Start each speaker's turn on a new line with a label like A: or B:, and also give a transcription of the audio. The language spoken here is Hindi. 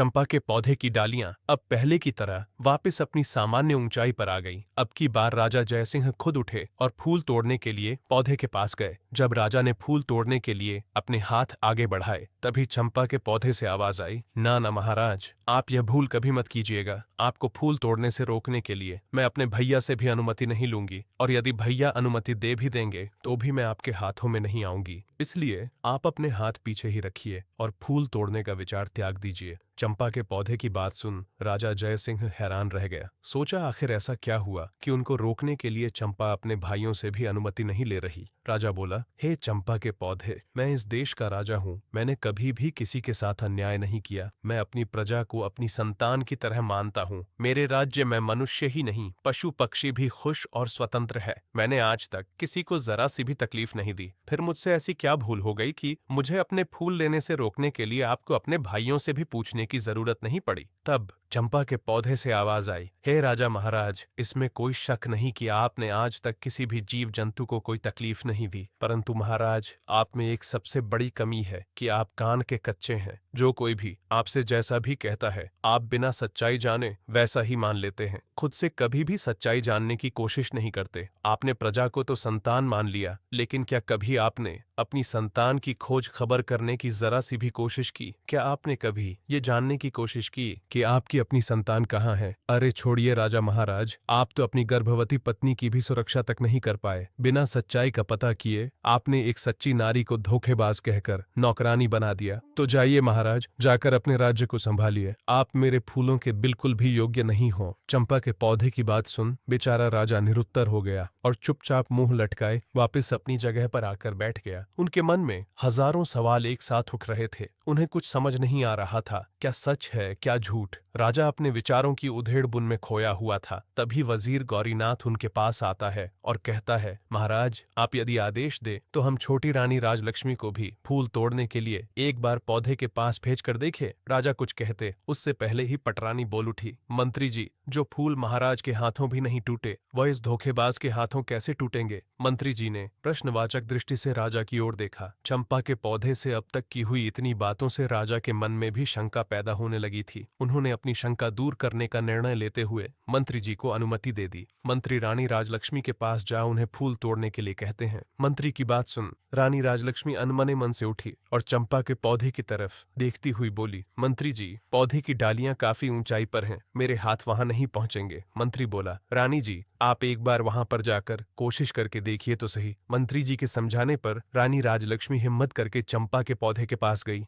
A: चंपा के पौधे की डालियां अब पहले की तरह वापस अपनी सामान्य ऊंचाई पर आ गईं। अब की बार राजा जयसिंह खुद उठे और फूल तोड़ने के लिए पौधे के पास गए। जब राजा ने फूल तोड़ने के लिए अपने हाथ आगे बढ़ाए, तभी चंपा के पौधे से आवाज आई, ना ना महाराज, आप यह भूल कभी मत कीजिएगा। आपको फूल तोड़ने से रोकने के लिए मैं अपने भैया से भी अनुमति नहीं लूंगी, और यदि भैया अनुमति दे भी देंगे तो भी मैं आपके हाथों में नहीं आऊंगी। इसलिए आप अपने हाथ पीछे ही रखिए और फूल तोड़ने का विचार त्याग दीजिए। चंपा के पौधे की बात सुन राजा जयसिंह हैरान रह गया। सोचा आखिर ऐसा क्या हुआ कि उनको रोकने के लिए चंपा अपने भाइयों से भी अनुमति नहीं ले रही। राजा बोला, हे चंपा के पौधे, मैं इस देश का राजा हूँ। मैंने कभी भी किसी के साथ अन्याय नहीं किया। मैं अपनी प्रजा को अपनी संतान की तरह मानता हूँ। मेरे राज्य में मनुष्य ही नहीं, पशु पक्षी भी खुश और स्वतंत्र है। मैंने आज तक किसी को जरा सी भी तकलीफ नहीं दी। फिर मुझसे ऐसी क्या भूल हो गई कि मुझे अपने फूल लेने से रोकने के लिए आपको अपने भाइयों से भी पूछने की जरूरत नहीं पड़ी। तब चंपा के पौधे से आवाज आई, हे राजा महाराज, इसमें कोई शक नहीं कि आपने आज तक किसी भी जीव जंतु को कोई तकलीफ नहीं दी, परंतु महाराज, आप में एक सबसे बड़ी कमी है कि आप कान के कच्चे हैं। जो कोई भी आपसे जैसा भी कहता है, आप बिना सच्चाई जाने वैसा ही मान लेते हैं। खुद से कभी भी सच्चाई जानने की कोशिश नहीं करते। आपने प्रजा को तो संतान मान लिया, लेकिन क्या कभी आपने अपनी संतान की खोज खबर करने की जरा सी भी कोशिश की? क्या आपने कभी ये जानने की कोशिश की कि आपकी अपनी संतान कहाँ है? अरे छोड़िए राजा महाराज, आप तो अपनी गर्भवती पत्नी की भी सुरक्षा तक नहीं कर पाए। बिना सच्चाई का पता किए आपने एक सच्ची नारी को धोखेबाज कहकर नौकरानी बना दिया। तो जाइए महाराज, जाकर अपने राज्य को संभालिए। आप मेरे फूलों के बिल्कुल भी योग्य नहीं हो। चंपा के पौधे की बात सुन बेचारा राजा निरुत्तर हो गया और चुपचाप मुंह लटकाए वापस अपनी जगह पर आकर बैठ गया। उनके मन में हजारों सवाल एक साथ उठ रहे थे। उन्हें कुछ समझ नहीं आ रहा था, क्या सच है क्या झूठ। राजा अपने विचारों की उधेड़ बुन में खोया हुआ था। तभी वजीर गौरीनाथ उनके पास आता है और कहता है, महाराज, आप यदि आदेश दे तो हम छोटी रानी राजलक्ष्मी को भी फूल तोड़ने के लिए एक बार पौधे के पास भेज कर देखे। राजा कुछ कहते उससे पहले ही पटरानी बोल उठी, मंत्री जी, जो फूल महाराज के हाथों भी नहीं टूटे, वह इस धोखेबाज के हाथों कैसे टूटेंगे? मंत्री जी ने प्रश्नवाचक दृष्टि से राजा की ओर देखा। चंपा के पौधे से अब तक की हुई इतनी बातों से राजा के मन में भी शंका पैदा होने लगी थी। उन्होंने अपनी शंका दूर करने का निर्णय लेते हुए मंत्री जी को अनुमति दे दी। मंत्री रानी राजलक्ष्मी के पास जा उन्हें फूल तोड़ने के लिए कहते हैं। मंत्री की बात सुन रानी राजलक्ष्मी अनमने मन से उठी और चंपा के पौधे की तरफ देखती हुई बोली, मंत्री जी, पौधे की डालियां काफी ऊंचाई पर हैं, मेरे हाथ वहां नहीं पहुंचेंगे। मंत्री बोला, रानी जी, आप एक बार वहां पर जाकर कोशिश करके देखिए तो सही। मंत्री जी के समझाने पर रानी राजलक्ष्मी हिम्मत करके चंपा के पौधे के पास गई।